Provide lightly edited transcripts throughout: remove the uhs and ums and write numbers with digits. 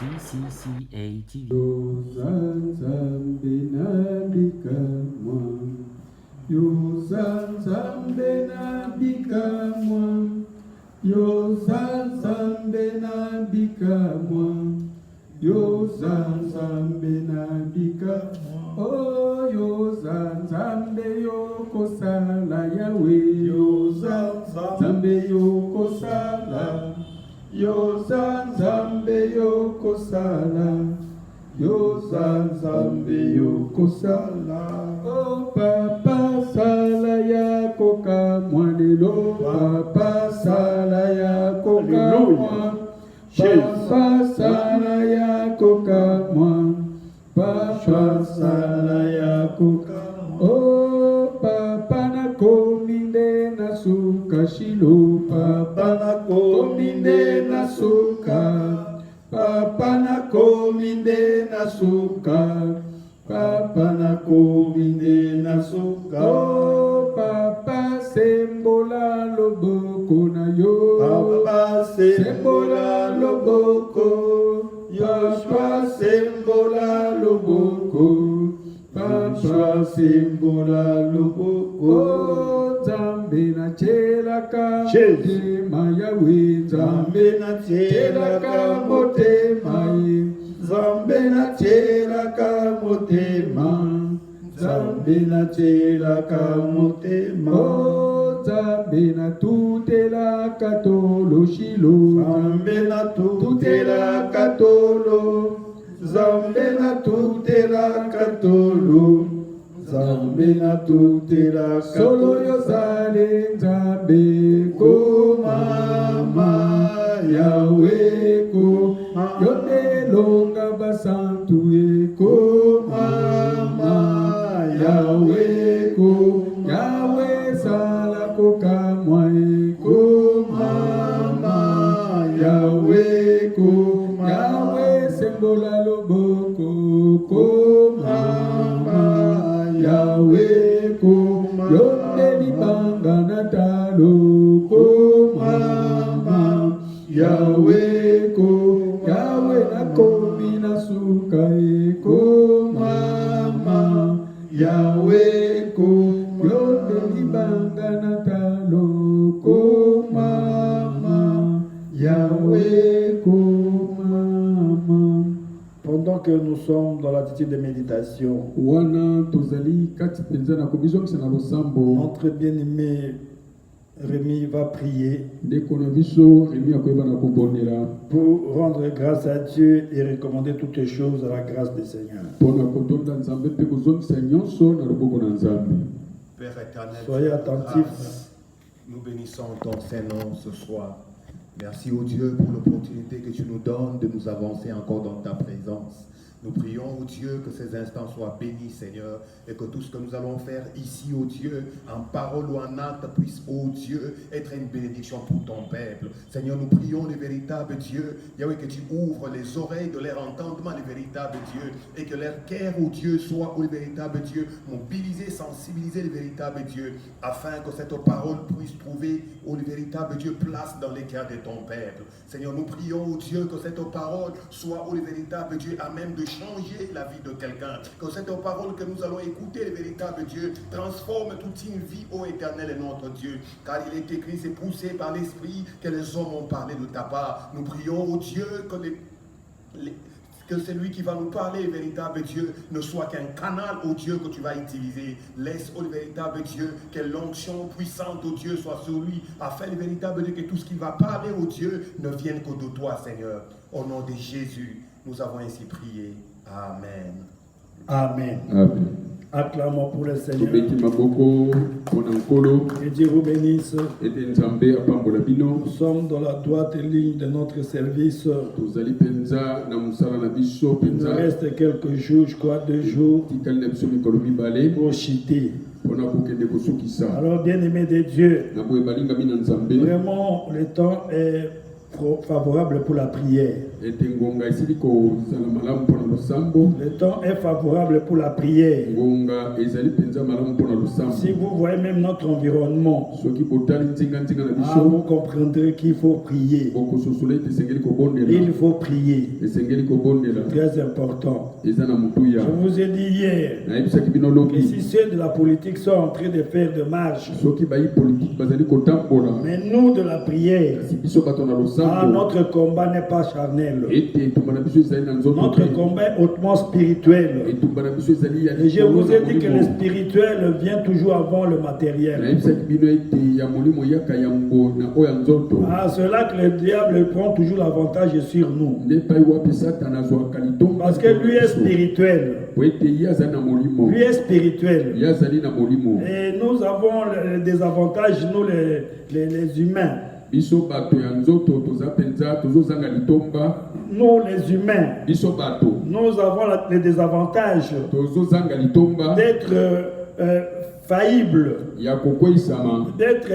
CCCA TV. Oh, yo zambe yo kosala Yahweh, yo zambe yo kosala, yo zambe yo kosala, yo zambe yo kosala. Oh, papa sala ya koka mwanelo, papa sala ya koka mwa, papa sala ya koka mwa. Papa sala ya kuka, oh papa na kominde na suka shilo, papa na kominde na suka, papa na kominde na suka, papa na kominde na suka, oh papa sembola loboko na yo, papa sembola loboko. Papa sembola loboko, papa sembola loboko. Zambe na chelaka motema Yahweh, zambe na chelaka motema ye, zambe na chelaka motema, zambe na chelaka motema. Zambe na tutela katolo shilo, zambe na tutela katolo, zambe na tutela katolo, zambe na tutela solo yo zale zambe ko mama Yahweh ko yote longa basantu ye ko mama Yahweh ko Yahweh sala koka mwae ko mama Yahweh ko Yahweh sembola loboko ko mama Yahweh ko yonde libanga na talo ko mama Yahweh ko Yahweh na komi na suka ko mama Yahweh ko Pendant que nous sommes dans l'attitude de méditation, notre bien-aimé Rémi va prier pour rendre grâce à Dieu et recommander toutes les choses à la grâce du Seigneur. Père éternel, soyez attentifs. Nous bénissons ton Saint-Nom ce soir. Merci au Dieu pour l'opportunité que tu nous donnes de nous avancer encore dans ta présence. Nous prions, au Dieu, que ces instants soient bénis, Seigneur, et que tout ce que nous allons faire ici, au Dieu, en parole ou en acte, puisse, au Dieu, être une bénédiction pour ton peuple. Seigneur, nous prions le véritable Dieu, Yahweh, que tu ouvres les oreilles de leur entendement, le véritable Dieu, et que leur cœur, au Dieu, soit, au véritable Dieu, mobilisé, sensibilisé, le véritable Dieu, afin que cette parole puisse trouver, au véritable Dieu, place dans les cœurs de ton peuple. Seigneur, nous prions, au Dieu, que cette parole soit, au véritable Dieu, à même de changer la vie de quelqu'un. Que cette parole que nous allons écouter, le véritable Dieu, transforme toute une vie, ô éternel et notre Dieu. Car il est écrit, c'est poussé par l'Esprit que les hommes ont parlé de ta part. Nous prions, ô Dieu, que celui qui va nous parler, le véritable Dieu, ne soit qu'un canal, ô Dieu, que tu vas utiliser. Laisse, ô véritable Dieu, que l'onction puissante, ô Dieu, soit sur lui, afin, le véritable Dieu, que tout ce qu'il va parler, ô Dieu, ne vienne que de toi, Seigneur. Au nom de Jésus, nous avons ainsi prié. Amen. Amen. Amen. Acclamons pour le Seigneur. Que Dieu vous bénisse. Nous sommes dans la droite ligne de notre service. Il nous reste quelques jours, je crois 2 jours, pour chiter. Alors, bien-aimés de Dieu, vraiment, le temps est favorable pour la prière. ete ngonga esili kozala malamu mpona losambo. Le temps est favorable pour la prière. Ngonga ezali penza malamu mpona losambo. Si vous voyez même notre environnement, soki botali nzinga na vous biso comprendrez qu'il faut prier. bokososola ete esengeli kobondela. Il faut prier. esengeli kobondela. Très important. eza na motuya. Je vous ai dit hier nayebisaki bino que lobi si ceux de la politique sont en train de faire de marche, soki bayi politike bazali kotambola mais nous de la prière, kasi biso bato na losambo notre combat n'est pas charnel. ete etumba na biso ezali na nzoto Notre te. combat est hautement spirituel. etumba na biso ezali ya Et je likolo vous na ai dit que le molimo. spirituel vient toujours avant le matériel. nayebisaki bino ete ya molimo yaka yango na oyo ya nzoto. À cela que le diable prend toujours l'avantage sur nous. nde epai wapi satana azwaka litomba Parce que lui est spirituel. po ete ye azali na molimo. Lui est spirituel. ye azali na molimo. Et nous avons des avantages, nous les humains. biso bato ya nzoto toza penza tozozanga litomba. Nous les humains, biso bato nous avons les désavantages tozozanga litomba d'être faillibles, ya kokweyisama d'être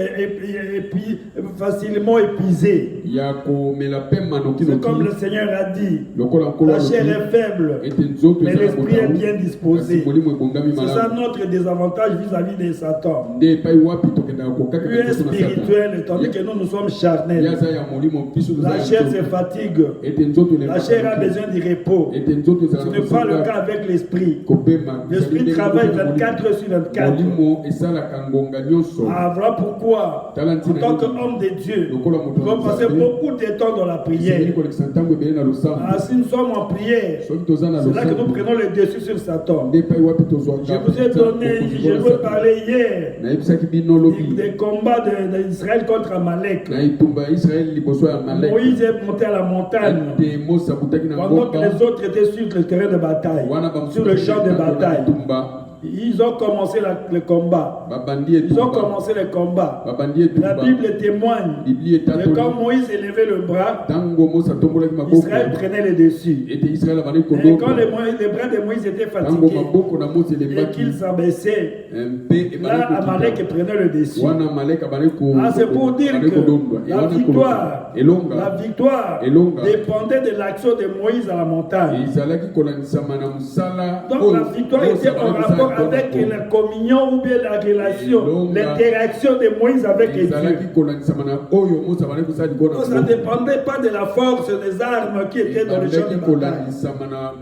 facilement épuisés. ya komela pema C'est comme le nokinoki Seigneur a dit, lokola nkolo la chair est faible, ete nzoto mais ezala l'esprit est botawu, bien kasi disposé. molimo ebongami C'est ça malamu. notre désavantage vis-à-vis de Satan. nde epai wapi tokendaka Lui kokaka est liboso na spirituel, tandis que nous sommes ye charnels. aza ya molimo biso toza La ya chair nzoto. se fatigue. ete nzoto La chair a besoin du repos. ete nzoto ezala Ce na n'est pas le kosenga cas avec l'esprit. kopema. L'esprit travaille 24 heures sur 24. molimo esalaka ngonga nyonso. Ah, voilà pourquoi, en tant qu'homme de Dieu, nous devons passer beaucoup de temps dans la prière. esengeli kolekisa ntango ebele na losambo. Ah, si nous sommes en prière, soki toza na c'est là que nous losambo prenons le dessus sur Satan. nde epai wapi tozwaka Je vous ai donné, je veux parler hier nayebisaki bino lobi des combats d'Israël contre Amalek. na etumba ya israeli liboso ya malek Moïse est monté à la montagne ete mose abutaki na pendant que mboka les autres étaient sur le terrain de bataille, wana sur le champ de bataille. etumba Ils ont commencé le combat. babandi Ils ont etumba commencé le combat. babandi La etumba Bible témoigne biblia que etatoli quand Moïse élevait le bras, ntango mose atombolaki maboko Israël prenait le dessus. ete israel abandi Et quand kodoko les bras de Moïse étaient ntango fatigués maboko na mose et elembaki qu'il s'abaissait, mpe là, Amalek ebandi prenait le dessus. wana malek abandi Ah, c'est pour dire kodondwa que la victoire elonga dépendait de l'action de Moïse à la montagne. ezalaki kolandisama na mosala Donc la victoire était en rapport avec la communion ou bien la relation, l'interaction de Moïse avec Dieu. ezalaki kolandisama na oyo mose abandi kosala likolo Donc ça ne dépendait pas de la force des armes qui étaient dans le champ de ebandaki bataille. kolandisama na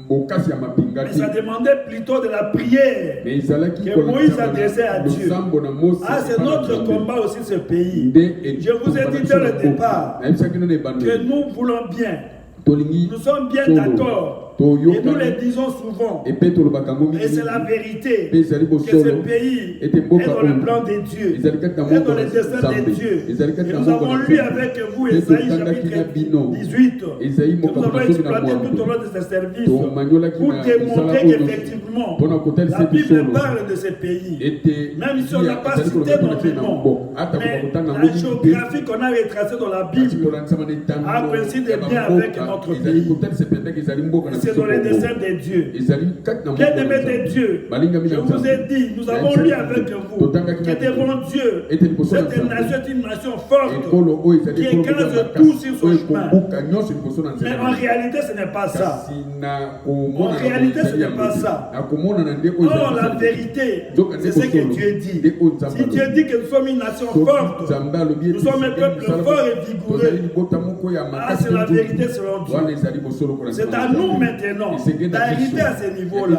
bokasi ya mapinga Mais te ça demandait plutôt de la prière mais ezalaki que Moïse adressait à Dieu. losambo na mose Ah, c'est notre combat aussi, ce pays. nde Je vous ai dit dès le départ nayebisaki no na que ebandeli nous voulons bien. tolingi Nous sommes bien solo. d'accord. Et nous le disons souvent. epe tolobaka ngo Et c'est la vérité mpe ezali que ce bosolo pays ete est mboka dans le oyo plan de Dieu, ezali kati na est dans mboka le dessein de Dieu. ezali Et kati na nous mboka avons na lu Nzambe. avec vous Mpe Esaïe totandaki na chapitre bino 18 Esaïe que nous mokambo avons na soki na exploité mwambe tout au long de ce service tomaniolaki pour na démontrer misala oyo qu'effectivement mpona kotalisa la Bible bisolo parle de ce pays. ete Même si on n'a pas ezali cité kolobaki dans na les na noms, mbo ata mais kokotanga la ngo géographie qu'on a retracée dans la kasi Bible, kolandisama na etango a coïncide ya bien bamboka, avec notre ezali pays. kotalisa pendeke ezali mboka na c'est biso dans le Congo. dessein de Dieu. ezali kati na mboka na Bien-aimés Nzambe. de Dieu, balingami je na vous ai dit, nous avons lu avec vous que devant Dieu, cette nation est une nation forte ekolo oyo ezali qui ekolo écrase ya tout makasi sur son oyo chemin. ekobuka nyonso liboso na Mais nzela en réalité, ce n'est pas ça. kasi na komona En réalité, ce n'est pas ça. na komona na nde oyo Non, la vérité, c'est ce que Dieu dit. Si Dieu dit que nous sommes une nation forte, nzambe alobi nous sommes un peuple fort et tozali vigoureux. libota moko ya Ah, makasi c'est la vérité selon Dieu. wana ezali bosolo kola C'est à nous maintenant d'arriver à ce niveau-là.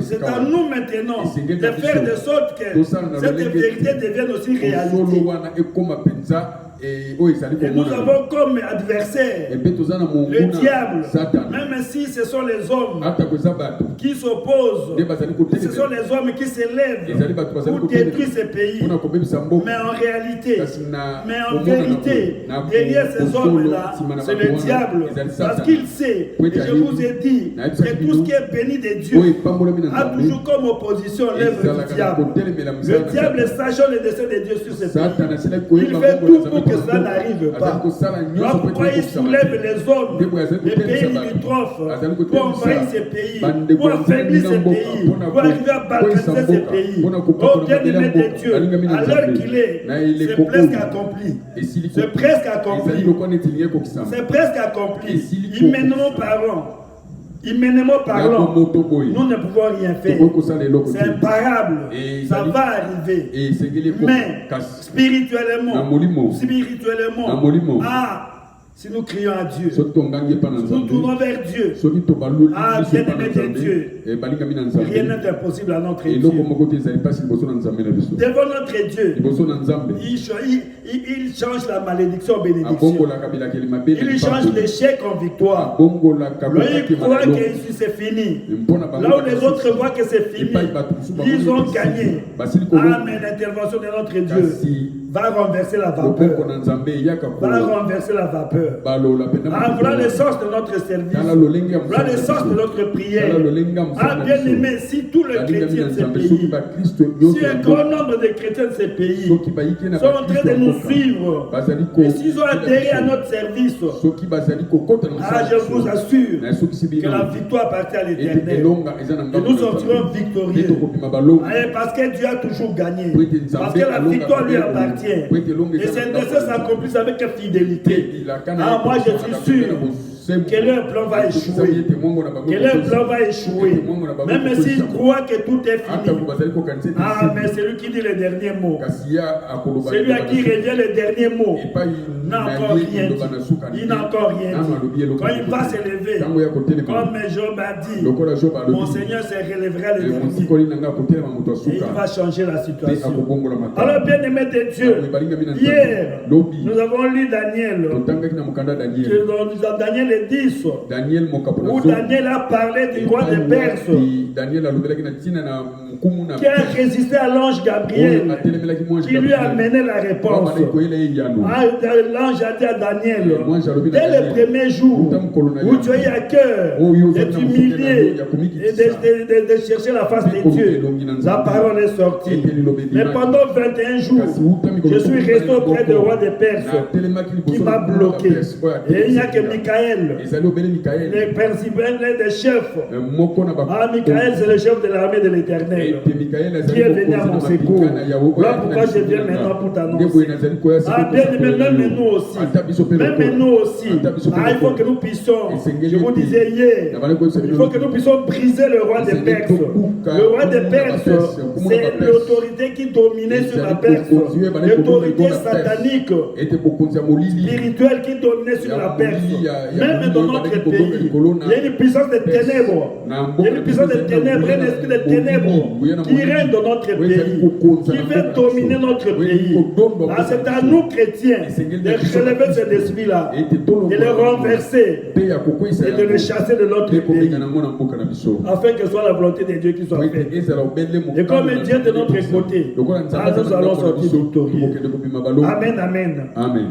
C'est à nous maintenant de faire de sorte que cette vérité devienne aussi réalité. bosolo wana ekoma penza oyo ezali Et nous komona avons comme adversaire epe toza na le monguna diable, satana même si ce sont les hommes ata koza bato qui s'opposent, nde bazali ce sont les hommes qui s'élèvent pour détruire ce pays. mpona kobebisa mboka Mais en réalité, kasi na mais en komona vérité, na derrière ces kosolo, hommes-là, nsima na c'est bato le wana, diable. ezali Parce Satana. qu'il sait, et je vous ai dit, que tout ce qui est béni de Dieu oyo epambolami na a nzambe toujours comme opposition l'œuvre du ezalaka na diable. kotelemela Le mosala na diable, Satana. sachant le dessein de Dieu sur ce pays, satana asilaki il koyeba fait bongo tout na pour nzambe que ça n'arrive pas. Voilà pourquoi il soulève les zones, les pays limitrophes, pour envahir ces pays, pour affaiblir ces pays, pour arriver à balkaniser ces pays. Oh bien-aimé de Dieu, à l'heure qu'il est, c'est presque accompli. C'est presque accompli. C'est presque accompli. Humainement parlant, nous ne pouvons rien faire. C'est imparable. Ça va arriver. Mais spirituellement, si nous crions à Dieu, si nous tournons vers Dieu, bien-aimé de Dieu, rien n'est impossible à notre Dieu. Devant notre Dieu, il change la malédiction en bénédiction. Il change l'échec en victoire. Là, il croit que c'est fini. Là où les autres voient que c'est fini, ils ont gagné. Mais l'intervention de notre Dieu va renverser la vapeur. Va renverser la vapeur. Voilà le sens de notre service. Voilà le sens de notre prière. Bien aimé, si tous les chrétiens de ces pays, si un grand nombre de chrétiens de ces pays sont en train de nous suivre, et s'ils ont adhéré à notre service, je vous assure que la victoire appartient à l'Éternel. Et nous sortirons victorieux. Parce que Dieu a toujours gagné. Parce que la victoire lui appartient. Et ses desseins s'accomplissent avec fidélité. Moi je suis sûr que leur plan va échouer. Que leur plan va échouer. Même s'ils croient que tout est fini. Mais c'est lui qui dit le dernier mot. Celui à qui revient le dernier mot n'a encore rien dit. Il n'a encore rien dit. Quand il va s'élever, comme Job a dit, mon Seigneur se relèvera le dernier. Et il va changer la situation. Alors bien aimé de Dieu, hier, nous avons lu Daniel. Daniel 10, où Daniel a parlé du roi de Perse qui a résisté à l'ange Gabriel qui lui a amené la réponse. L'ange a dit à Daniel, dès le premier jour où tu as eu à cœur de t'humilier et de chercher la face de Dieu, la parole est sortie. Mais pendant 21 jours, je suis resté auprès du roi de Perse qui m'a bloqué. Et il n'y a que Michael, le principal des chefs. Michael, c'est le chef de l'armée de l'Éternel qui est venu à mon secours. Voilà pourquoi je viens maintenant pour t'annoncer. Bien aimé, même nous aussi. Même nous aussi. Il faut que nous puissions, je vous disais hier, il faut que nous puissions briser le roi de Perse. Le roi de Perse, c'est l'autorité qui dominait sur la Perse. L'autorité satanique, spirituelle qui dominait sur la Perse. Même dans notre pays, il y a une puissance de ténèbres. Il y a une puissance de ténèbres, un esprit de ténèbres qui règne dans notre pays, qui veut dominer notre pays. C'est à nous, chrétiens, de relever cet esprit-là, de le renverser et de le chasser de notre pays, afin que ce soit la volonté de Dieu qui soit faite. Et comme Dieu est de notre côté, nous allons sortir victorieux. Amen, amen.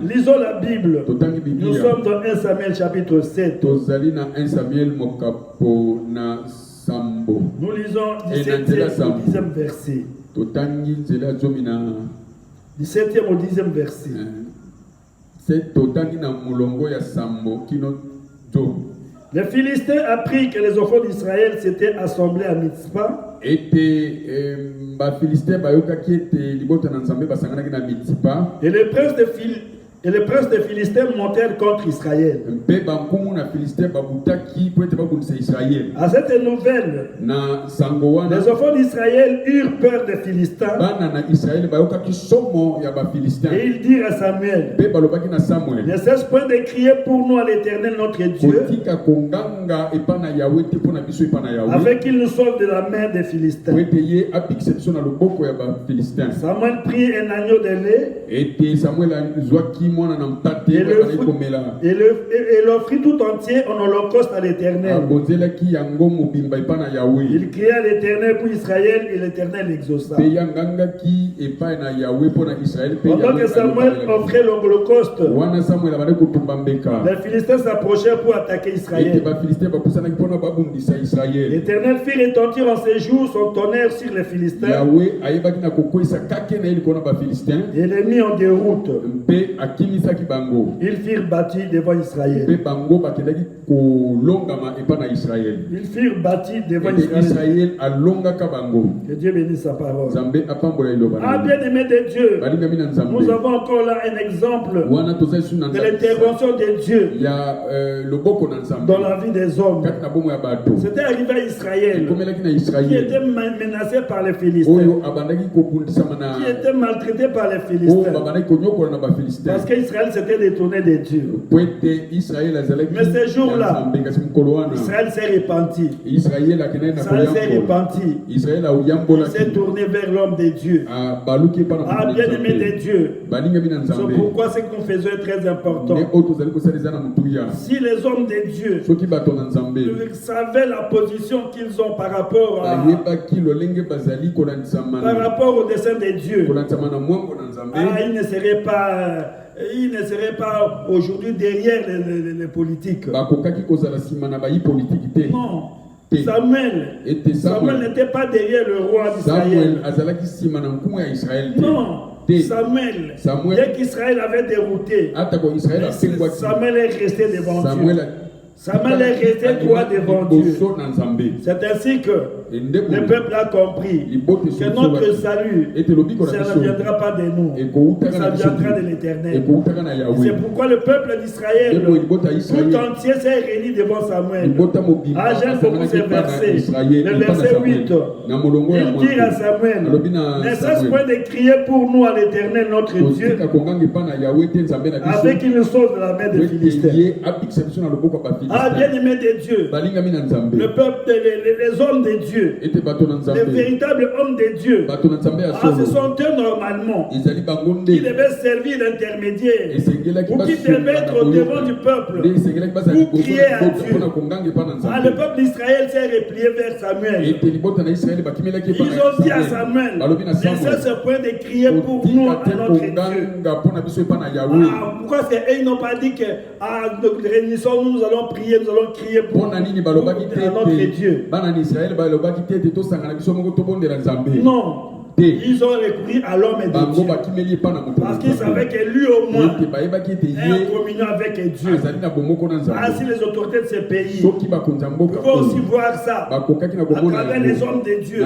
Lisons la Bible. Nous sommes dans 1 Samuel chapitre 7. Nous lisons 17e au 10e verset. 17e au 10e verset. Les Philistins apprirent que les enfants d'Israël s'étaient assemblés à Mitzpah. Et les princes des Philistins montèrent contre Israël. À cette nouvelle, les enfants d'Israël eurent peur des Philistins. Et ils dirent à Samuel, ne cesse point de crier pour nous à l'Éternel notre Dieu, afin qu'il nous sauve de la main des Philistins. Samuel prit un agneau de lait et l'offrit tout entier en holocauste à l'Éternel. Il cria à l'Éternel pour Israël et l'Éternel exauça. Pendant que Samuel offrait l'holocauste, les Philistins s'approchèrent pour attaquer Israël. L'Éternel fit retentir en ces jours son tonnerre sur les Philistins et les mit en déroute. Ils firent bâtir devant Israël. Ils firent bâtir devant Israël. Que Dieu bénisse sa parole. Ah, bien-aimé de Dieu, nous avons encore là un exemple de l'intervention de Dieu dans la vie des hommes. C'était arrivé à Israël, qui était menacé par les Philistins, qui était maltraité par les Philistins, parce qu'Israël s'était détourné de Dieu. Mais ce jour-là, Israël s'est repenti. Israël s'est repenti. Il s'est tourné vers l'homme de Dieu. Ah, bien-aimé de Dieu, c'est pourquoi ce que nous faisons est très important. Si les hommes de Dieu savaient la position qu'ils ont par rapport au dessein de Dieu, ils ne seraient pas aujourd'hui derrière les politiques. Non. Samuel n'était pas derrière le roi d'Israël. Non. Samuel, dès qu'Israël avait dérouté, Samuel est resté devant Dieu. Samuel est resté droit devant Dieu. C'est ainsi que le peuple a compris que notre salut, ça ne viendra pas de nous, ça viendra de l'Éternel. C'est pourquoi le peuple d'Israël tout entier s'est réuni devant Samuel. Ah, j'aime beaucoup ce verset, le verset 8. Il dit à Samuel, ne cesse point de crier pour nous à l'Éternel notre Dieu, avec une sauve de la main des Philistins. Ah, bien-aimé de Dieu, le peuple, les hommes de Dieu, les véritables hommes de Dieu, ah, ce sont eux normalement qui devaient servir d'intermédiaire, ou qui devaient être au devant du peuple pour crier à Dieu. Ah, le peuple d'Israël s'est replié vers Samuel. Ils ont dit à Samuel, ne cesse point de crier pour nous à notre Dieu. Ah, pourquoi ils n'ont pas dit que réunissons-nous, nous allons prier, nous allons crier pour notre Dieu. Non. Ils ont recouru à l'homme de Dieu. Parce qu'ils savaient que lui au moins est en communion avec Dieu. Ah, si les autorités de ce pays pouvaient aussi voir ça à travers les hommes de Dieu, et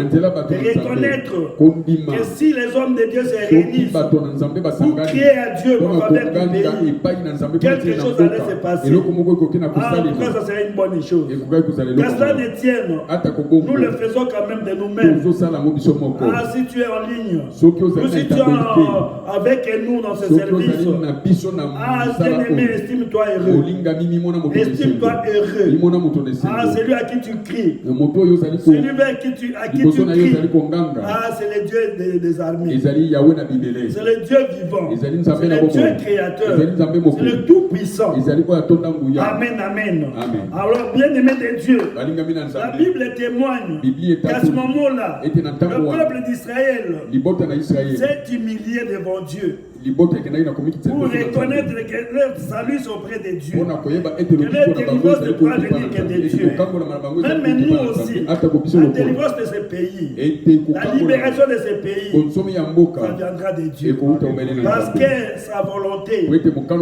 reconnaître que si les hommes de Dieu se réunissent pour crier à Dieu pour faveur du pays, quelque chose allait se passer. Ah, en tout cas, ça serait une bonne chose. Qu'à cela ne tienne, nous le faisons quand même de nous-mêmes. Ah, si tu es en ligne, ou si tu es avec nous dans ce service, ah, bien-aimé, estime-toi heureux. Estime-toi heureux. Ah, celui à qui tu cries, celui à qui tu cries, ah, c'est le Dieu des armées. C'est le Dieu vivant. C'est le Dieu créateur. C'est le tout-puissant. Amen, amen. Alors, bien-aimé de Dieu, la Bible témoigne qu'à ce moment-là, le peuple d'Israël s'est humilié devant Dieu pour reconnaître que leur salut est auprès de Dieu, que leur délivrance ne pourra venir que de Dieu. Même nous aussi, la délivrance de ce pays, la libération de ce pays, ça viendra de Dieu. Parce que sa volonté,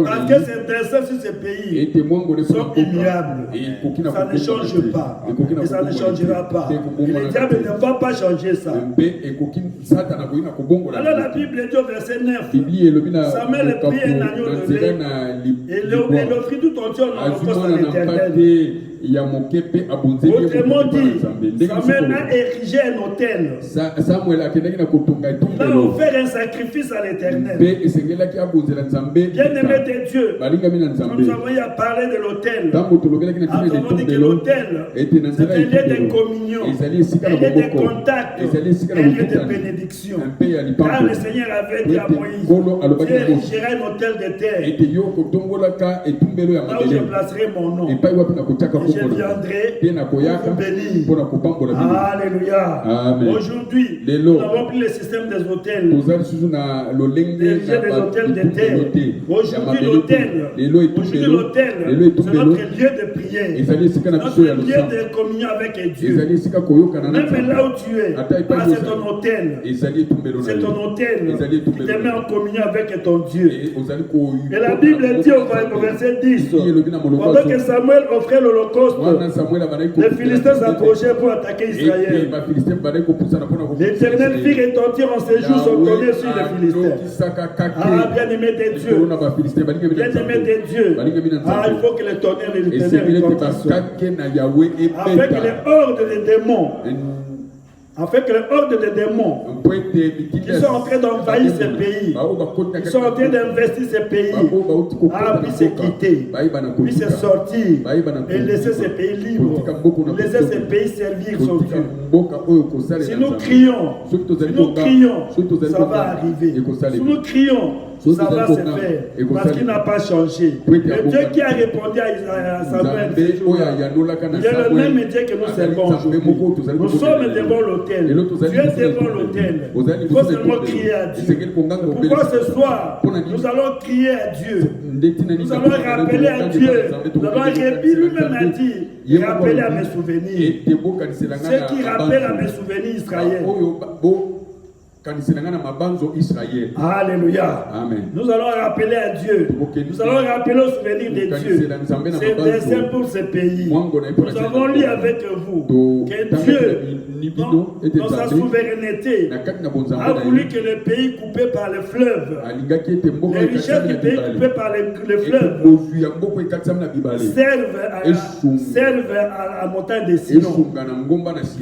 parce que ses desseins sur ce pays sont immuables. Ça ne change pas. Et ça ne changera pas. Et le diable ne va pas changer ça. Alors la Bible dit au verset 9, Samuel prit un agneau de lait et l'offrit tout entier en holocauste à l'Éternel. Autrement dit, Samuel a érigé un autel. Il a offert un sacrifice à l'Éternel. Bien-aimé de Dieu, quand nous avons eu à parler de l'autel, nous avons dit que l'autel, c'est un lieu de communion, un lieu de contact, un lieu de bénédiction. Car le Seigneur avait dit à Moïse, tu érigeras un autel de terre, là où je placerai mon nom. je viendrai pour vous bénir. Alléluia. Aujourd'hui, nous n'avons plus le système des hôtels. Des hôtels de terre. Aujourd'hui, l'hôtel, c'est notre lieu de prière. Notre lieu de communion avec Dieu. Même là où tu es, c'est ton hôtel. C'est ton hôtel qui te met en communion avec ton Dieu. Et la Bible dit au verset 10, pendant que Samuel offrait l'holocauste, les Philistins s'approchaient pour attaquer Israël. L'Éternel fit retentir en ces jours son tonnerre sur les Philistins. Ah, bien-aimé de Dieu. Bien-aimé de Dieu. Ah, il faut que le tonnerre et l'Éternel retentissent. Afin que les hordes des démons, qui sont en train d'envahir ce pays, qui sont en train d'investir ce pays, puissent se quitter, puissent sortir et laisser ce pays libre, laisser ce pays servir son Dieu. Si nous crions, ça va arriver. Si nous crions, ça va se faire parce qu'il n'a pas changé. Le Dieu qui a répondu à Samuel, il est le même Dieu que nous servons aujourd'hui. Nous sommes devant l'autel. Dieu est devant l'autel. Il faut seulement crier à Dieu. Pourquoi ce soir, nous allons crier à Dieu. Nous allons rappeler à Dieu. Nous allons répéter, lui-même a dit, rappeler à mes souvenirs. Ce qui rappelle à mes souvenirs Israël. Alléluia. Amen. Nous allons rappeler à Dieu. Nous allons rappeler au souvenir de Dieu. C'est dessein pour ce pays. Nous avons lu avec vous que Dieu, dans sa souveraineté, a voulu que le pays coupé par le fleuve, les richesses du pays coupées par le fleuve, servent à la montagne de Sion.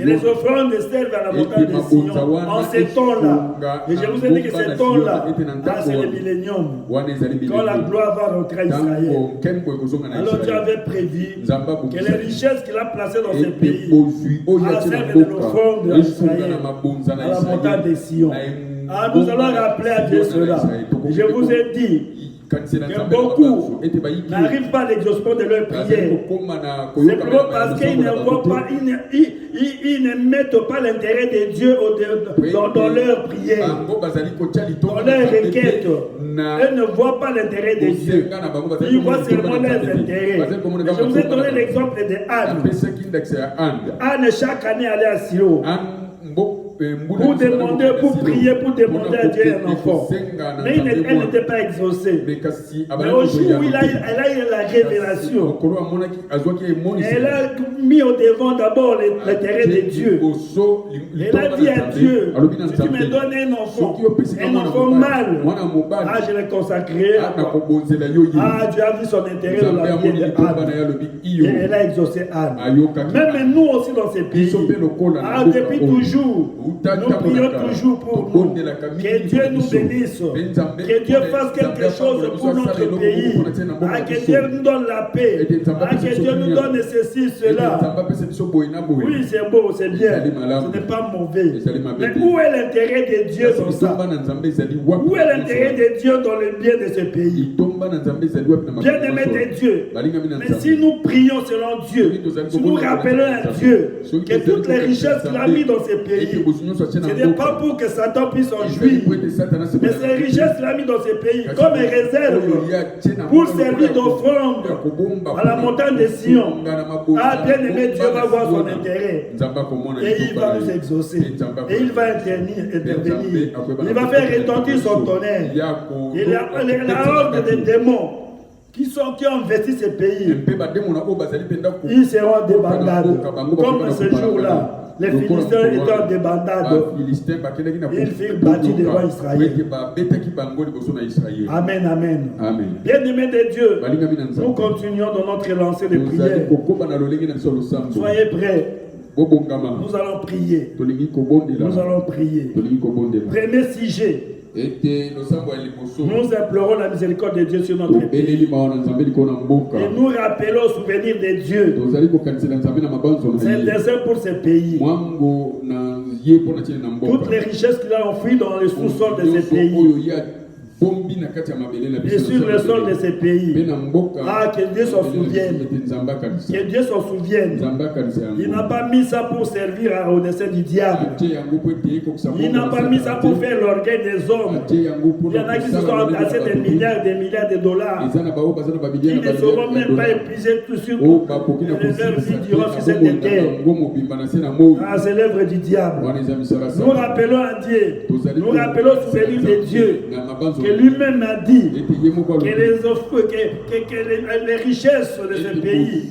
Et les offrandes servent à la montagne de Sion. En ces temps-là, et je vous ai dit que ce temps-là, c'est le millénium. Quand la gloire va rentrer à Israël. Alors Dieu avait prévu que les richesses qu'il a placées dans ce pays servent de l'offrande à Israël, à la montagne de Sion. Nous allons rappeler à Dieu cela. Et je vous ai dit que beaucoup n'arrivent pas à l'exaucement de leur prière. Simplement parce qu'ils ne voient pas, ils ne mettent pas l'intérêt de Dieu dans leur prière, dans leur requête. Ils ne voient pas l'intérêt de Dieu. Ils voient seulement leurs intérêts. Je vous ai donné l'exemple de Anne. Anne, chaque année, allait à Silo. Pour demander, pour prier, pour demander à Dieu un enfant. Mais elle n'était pas exaucée. Mais au jour où elle a eu la révélation, elle a mis au devant d'abord l'intérêt de Dieu. Elle a dit à Dieu, si tu me donnes un enfant mâle, je l'ai consacré à toi. Dieu a vu son intérêt dans la vie de Anne. Et elle a exaucé Anne. Même nous aussi dans ces pays, depuis toujours, nous prions toujours pour nous. Que Dieu nous bénisse. Que Dieu fasse quelque chose pour notre pays. Que Dieu nous donne la paix. Que Dieu nous donne ceci, cela. Oui, c'est beau, c'est bien. Ce n'est pas mauvais. Mais où est l'intérêt de Dieu dans ça? Où est l'intérêt de Dieu dans le bien de ce pays? Bien-aimé de Dieu. Mais si nous prions selon Dieu, si nous rappelons à Dieu que toutes les richesses qu'il a mis dans ce pays, ce n'est pas pour que Satan puisse en jouir, mais ces richesses qu'il a mis dans ce pays comme réserve pour servir d'offrande à la montagne de Sion. Bien-aimé, Dieu va voir son intérêt et il va nous exaucer et il va intervenir. Il va faire retentir son tonnerre. Il y a la horde des démons qui ont investi ce pays. Ils seront en débandade comme ce jour-là. Les Philistins étaient en débandade. Ils furent battus devant Israël. Amen, amen. Bien-aimés de Dieu, nous continuons dans notre lancée de prière. Soyez prêts. Nous allons prier. Nous allons prier. Premier sujet. Nous implorons la miséricorde de Dieu sur notre pays. Et nous rappelons au souvenir de Dieu. C'est le dessein pour ce pays. Toutes les richesses qu'il a enfouies dans le sous-sol de ce pays. et sur le sol de ces pays. Ah, que Dieu s'en souvienne. Que Dieu s'en souvienne. Il n'a pas mis ça pour servir au dessein du diable. Il n'a pas mis ça pour faire l'orgueil des hommes. Il y en a qui se sont entassés des milliards de dollars. Ils ne seront même pas épuisés tout sur leur vie durant sur cette terre. Ah, c'est l'œuvre du diable. Nous rappelons à Dieu. Nous rappelons sur les livres de Dieu que lui-même a dit que les richesses de ce pays,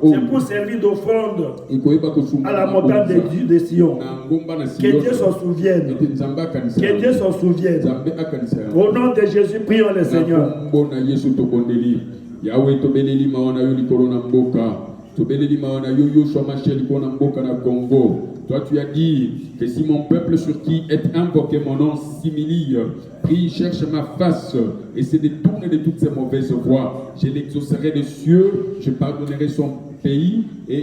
c'est pour servir d'offrande à la montagne de Sion. Que Dieu s'en souvienne. Que Dieu s'en souvienne. Au nom de Jésus, prions le Seigneur. Yahweh tobeleli maona yo likolo na mboka tobeleli maona yo Yoshua Mashiach likolo na mboka na Congo. Toi tu as dit que si mon peuple sur qui est invoqué mon nom s'humilie, prie, cherche ma face et se détourne de toutes ces mauvaises voies, je l'exaucerai des cieux, je pardonnerai son pays et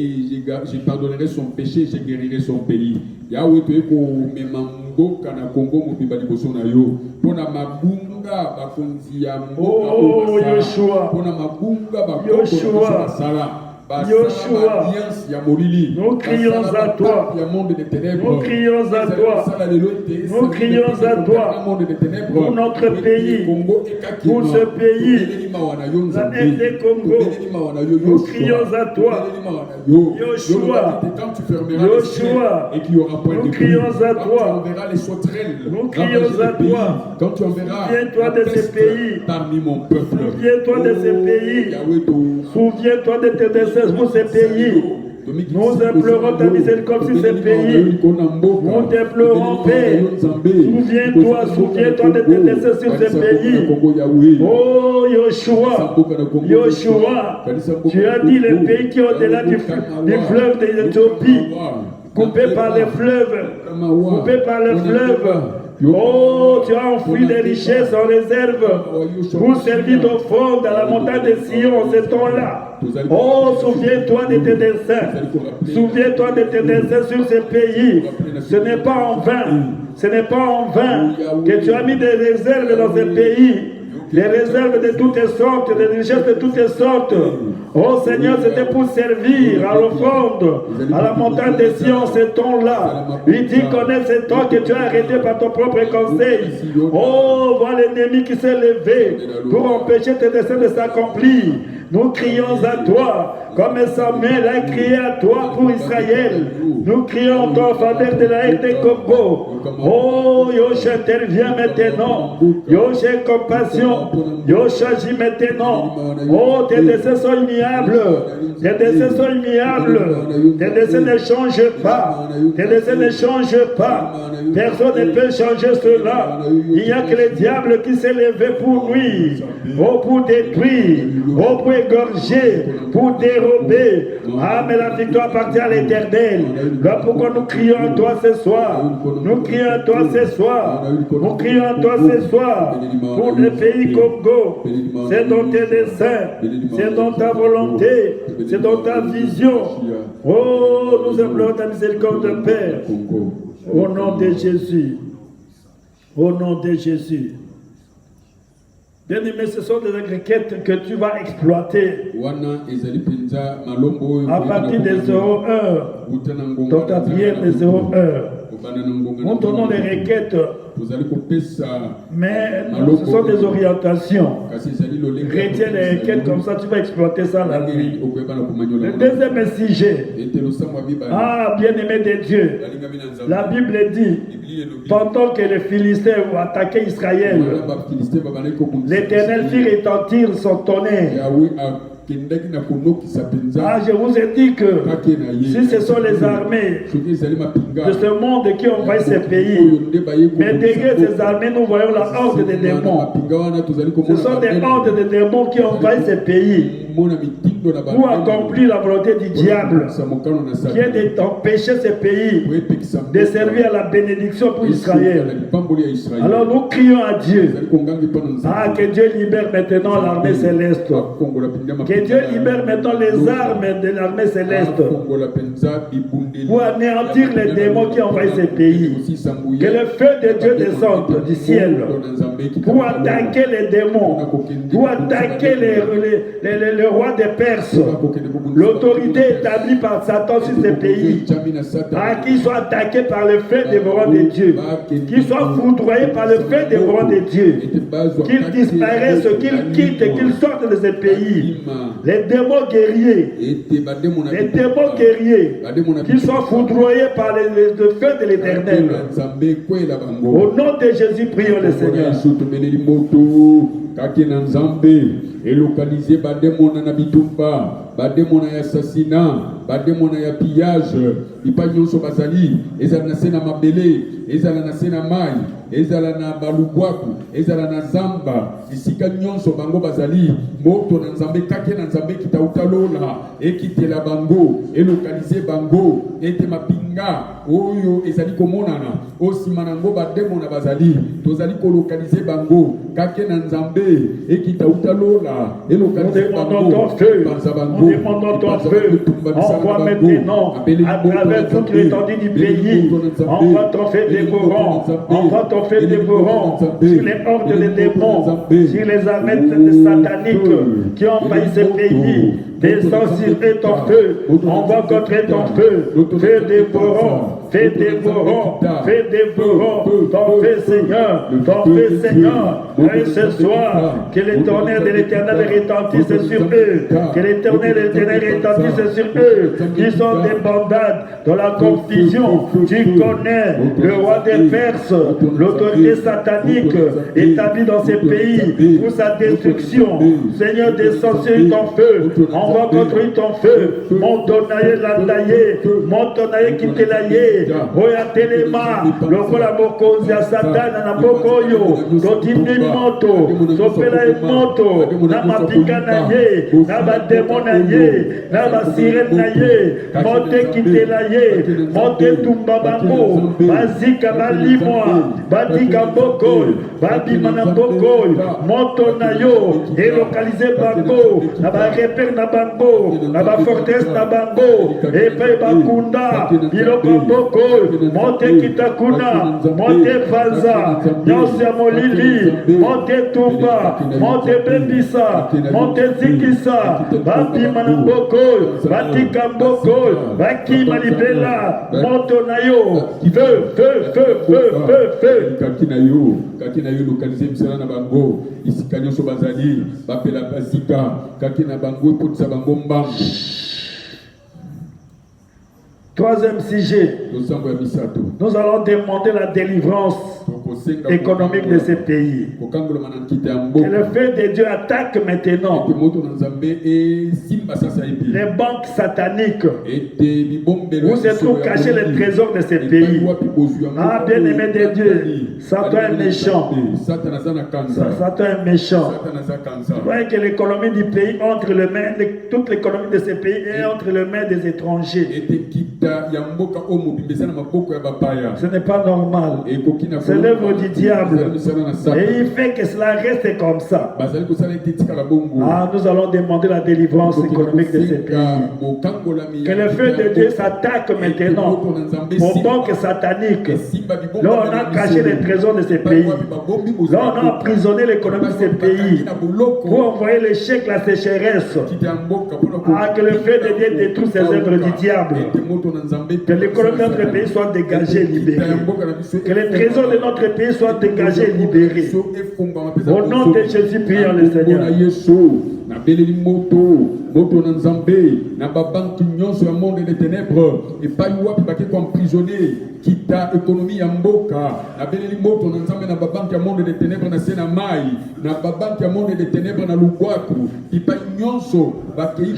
je pardonnerai son péché, je guérirai son pays. Yahweh tu es ko memamboka na Congo mobiba liboso na yo pona mabunga bakonzi ya mboka o Yoshua pona mabunga bakonzi sala Yoshua, nous crions à toi. Nous crions à toi. Nous crions à toi pour notre pays, pour ce pays, la RD Congo. Nous crions à toi. Yoshua, Yoshua, nous crions à toi. Nous crions à toi. Souviens-toi de ces pays. Souviens-toi de ces pays. Souviens-toi de tes desseins pour ces pays. Nous implorons ta miséricorde sur ces pays. Nous t'implorons, Père. Souviens-toi de tes desseins sur ces pays. Oh, Yoshua, Yoshua, tu as dit les pays qui sont au-delà du fleuve de l'Éthiopie, coupés par les fleuves, coupés par les fleuves. Oh, tu as enfoui des richesses en réserve pour servir d'offrande à la montagne de Sion en ce temps-là. Oh, souviens-toi de tes desseins. Souviens-toi de tes desseins sur ces pays. Ce n'est pas en vain. Ce n'est pas en vain que tu as mis des réserves dans ces pays. Des réserves de toutes sortes, des richesses de toutes sortes. Oh Seigneur, c'était pour servir à l'offrande, à la montagne de Sion, ce temps-là. Il dit, connais ce temps que tu as arrêté par ton propre conseil. Oh, vois l'ennemi qui s'est levé pour empêcher tes desseins de s'accomplir. Nous crions à toi, comme Samuel a crié à toi pour Israël. Nous crions en faveur de la RD Congo. Oh, Yoshua, interviens maintenant. Yoshua, compassion. Yoshua, agis maintenant. Oh, tes desseins sont immuables. Tes desseins sont immuables. Tes desseins ne changent pas. Tes desseins ne changent pas. Personne ne peut changer cela. Il n'y a que le diable qui s'est levé pour nuire. Oh, pour détruire. Oh, pour égorger. Pour dérober. Ah, mais la victoire appartient à l'Éternel. Là pourquoi nous crions à toi ce soir. Nous crions à toi ce soir. Nous crions à toi ce soir. Pour le pays Congo. C'est dans tes desseins. C'est dans ta volonté. C'est dans ta vision. Oh, nous implorons ta miséricorde, Père. Au nom de Jésus. Au nom de Jésus. Bien-aimé, ce sont des requêtes que tu vas exploiter à partir des 0 heures. Dans ta prière des 0 heures. Nous donnons des requêtes, mais ce sont des orientations. Retiens les requêtes comme ça, tu vas exploiter ça la nuit. Le deuxième sujet. Ah, bien-aimé de Dieu, la Bible dit, pendant que les Philistins vont attaquer Israël, l'Éternel fit retentir son tonnerre. Ah, je vous ai dit que si ce sont les armées de ce monde qui envahissent ces pays, mais derrière ces armées, nous voyons la horde des démons. Ce sont des hordes de démons qui envahissent ces pays. pour accomplir la volonté du diable, qui est d'empêcher ces pays de servir à la bénédiction pour Israël. Alors nous crions à Dieu, que Dieu libère maintenant l'armée céleste, que Dieu libère maintenant les armes de l'armée céleste pour anéantir les démons qui envahissent ces pays. Que le feu de Dieu descende du ciel pour attaquer les démons, pour attaquer les rois des Perses, l'autorité établie par Satan sur ces pays, qu'ils soient attaqués par le feu dévorant de Dieu, qu'ils soient foudroyés par le feu dévorant de Dieu, qu'ils disparaissent, qu'ils quittent, qu'ils sortent de ces pays. Les démons guerriers, qu'ils soient foudroyés par le feu de l'Éternel. Au nom de Jésus, prions le Seigneur. Et localiser bademona na bitumba, bademona ya assassinat, bademona ya pillage, ipanyonso bazali, ezala na sena mabele, ezala na sena mai, ezala na balubwaku, ezala na zamba, isika nyonso bango bazali, moto na nzambe kake na nzambe kitautalola, ekitela bango, elokalize bango, ete mapinga, oyo ezali komonana, osima nango bademona bazali, tozali kolokalize bango, kake na nzambe, ekitautalola. Nous demandons ton feu, nous demandons ton feu. Envoie maintenant à travers toute l'étendue du pays. Envoie ton feu dévorant, envoie ton feu dévorant sur les hordes des démons, sur les armées sataniques qui ont envahi ces pays. Descends sur eux ton feu, envoie contre eux ton feu, feu dévorant, feu dévorant, feu dévorant, ton feu Seigneur, et ce soir, que le tonnerre de l'Éternel retentisse sur eux, que l'éternel retentisse sur eux, qui sont des bandades dans la confusion. Tu connais le roi des Perses, l'autorité satanique établie dans ces pays pour sa destruction. Seigneur, descends sur ton feu, envoie contre ton feu, montonaye landaye, montonaye kitelaye, oya telema, lokola mokonzi ya satana na bokoyo, totindi moto, sopela moto, na mapika na ye, na bademo na ye, na basirene na ye, monte kitela ye, monte tumba bango, bazika balimwa, batika bokoy, babima na bokoy, monto na yo, elokalize bango, na bareper na bango, na bafortresse na bango, epe bakunda, biloko bokoy, monte kitakuna, monte fanza, nyonsi ya molili, monte tumba, monte bembisa, monte zikisa, babima na bokoy, batika bokoy, bakima libela, monto na yo, feu. Kakina yo localize misala na bango, isikanyo so bazali, bapela bazika, kakina bango potsa bango mbambo. Troisième sujet, nous allons demander la délivrance économique de ces pays. Que le feu de Dieu attaque maintenant les banques sataniques où se trouvent cachés les trésors de ces pays. Ah, bien-aimé de Dieu, Satan est méchant. Satan est méchant. Vous voyez que l'économie du pays, toute l'économie de ces pays est entre les mains des étrangers. Ce n'est pas normal. C'est l'œuvre du diable. Et il fait que cela reste comme ça. Ah, nous allons demander la délivrance économique de ces pays. Que le feu de Dieu s'attaque maintenant aux banques sataniques. Là, on a caché les trésors de ces pays. Là, on a emprisonné l'économie de ces pays pour envoyer les chèques, la sécheresse. Ah, que le feu de Dieu détruise ces œuvres du diable. Que l'économie de notre pays soit dégagée, libérée. Que les trésors de notre pays soient dégagés, libérés. Au nom de Jésus, prions le Seigneur. Moto na nzambe na babanki nyonso ya monde des ténèbres et pas wapi baki ko emprisonné kita économie ya mboka na beleli moto na nzambe na babanki ya monde des ténèbres na sena mai na babanki ya monde des ténèbres na lugwaku ipa nyonso baki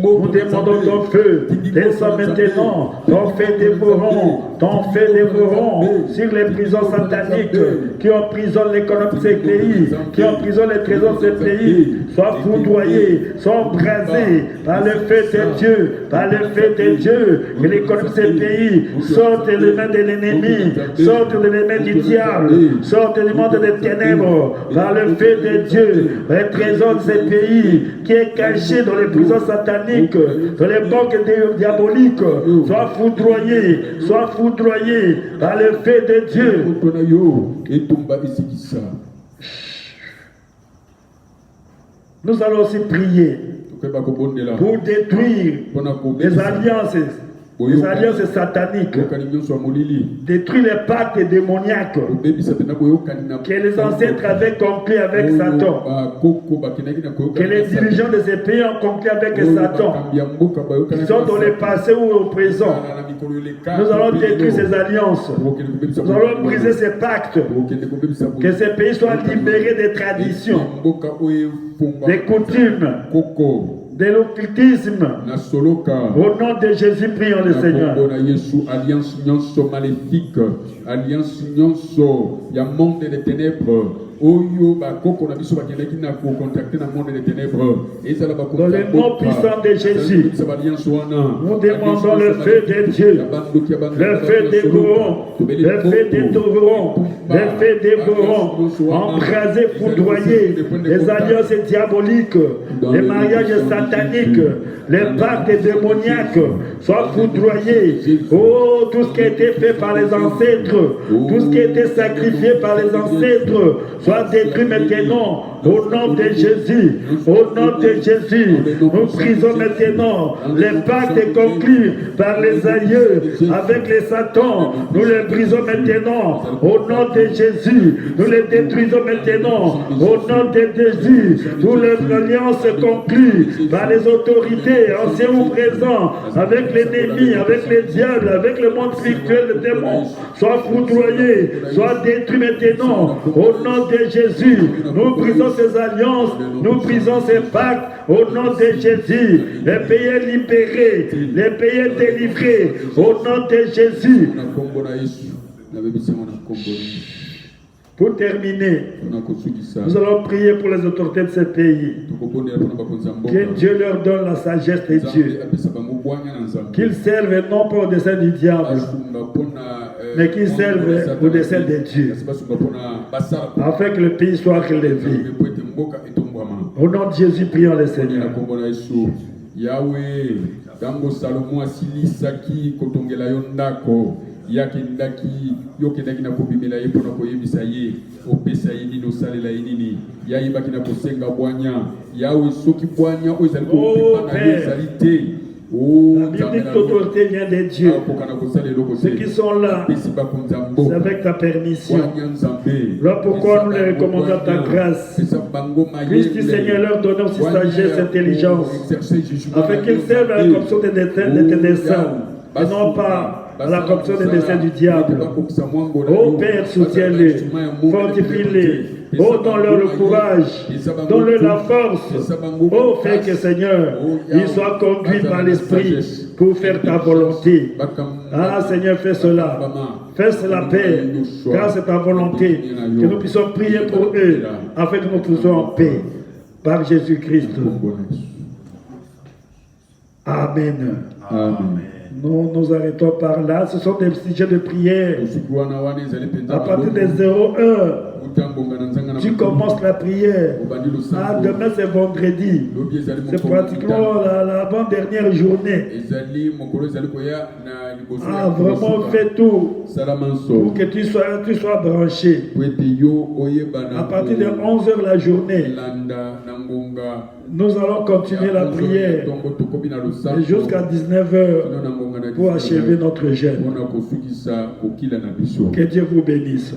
Nous demandons ton feu, descends maintenant, ton feu dévorant, ton feu dévorant sur les prisons sataniques qui emprisonnent l'économie de ces pays, qui emprisonnent les trésors de ces pays, soient foudroyés, soient embrasés par le feu de Dieu, par le feu de Dieu, que l'économie de ces pays sorte des mains de l'ennemi, sorte des mains du diable, sorte du monde des ténèbres, par le feu de Dieu, les trésors de ces pays qui est caché dans les prisons sataniques, dans les banques diaboliques, soient foudroyés par le feu de Dieu. Nous allons aussi prier pour détruire les alliances sataniques, détruire les pactes démoniaques que les ancêtres avaient conclus avec Satan, que les dirigeants de ces pays ont conclu avec Satan, qui sont dans le passé ou au présent. Nous allons détruire ces alliances, nous allons briser ces pactes, que ces pays soient libérés des traditions, des coutumes, de l'occultisme. Au nom de Jésus, prions le Seigneur. Alliance maléfique, alliance ya monde des ténèbres. Dans le nom puissant de Jésus, nous demandons le feu de Dieu, le feu dévorant, le feu dévorant, le feu dévorant, embrasé, foudroyé, les alliances diaboliques, les mariages sataniques, les pactes démoniaques, soient foudroyés. Oh, tout ce qui a été fait par les ancêtres, tout ce qui a été sacrifié par les ancêtres, soit détruit maintenant au nom de Jésus. Au nom de Jésus, nous brisons maintenant les pactes conclus par les aïeux avec les satans. Nous les brisons maintenant au nom de Jésus. Nous les détruisons maintenant au nom de Jésus. Toutes les alliances conclues par les autorités, anciens ou présents, avec l'ennemi, avec les diables, avec le monde spirituel, les démons, soient foudroyés, soient détruits maintenant au nom de Jésus. Nous brisons ces alliances, nous brisons ces pactes au nom de Jésus. Les pays libérés, les pays délivrés au nom de Jésus. Pour terminer, nous allons prier pour les autorités de ces pays. Que Dieu leur donne la sagesse de Dieu. Qu'ils servent non pas au dessein du diable, mais qu'ils servent au dessein de Dieu. Afin que le pays soit relevé. Au nom de Jésus, prions le Seigneur. Yahweh, Dango Salomo asilisaki kotongela yondako. Yakendaki yokendaki na kobimela ye pona koyebisa ye opesa ye nini osalela ye nini yayebaki na kosenga bwanya yawe soki bwanya oyo ezali kopepa na ye ezali te. La biblique autorité vient de Dieu. Ceux qui sont là, c'est avec ta permission. Là pourquoi nous les recommandons ta grâce. Christ Seigneur leur donne aussi sagesse, intelligence, afin qu'ils servent à la corruption des desseins, et non pas à la corruption des desseins du diable. Ô Père, soutiens-les, fortifie-les. Oh, donne-leur le courage, donne-leur la force. Oh, fais que Seigneur, ils soient conduits par l'Esprit pour faire ta volonté. Ah, Seigneur, fais cela. Fais cela, Père, car c'est ta volonté. Que nous puissions prier pour eux, afin que nous puissions en paix. Par Jésus-Christ. Amen. Amen. Nous nous arrêtons par là. Ce sont des sujets de prière. À partir des 01, tu commences la prière. Ah, demain c'est vendredi. C'est pratiquement l'avant-dernière journée. Ah, vraiment fais tout pour que tu sois branché. À partir de 11h la journée, nous allons continuer la prière jusqu'à 19h pour achever notre jeûne. Que Dieu vous bénisse.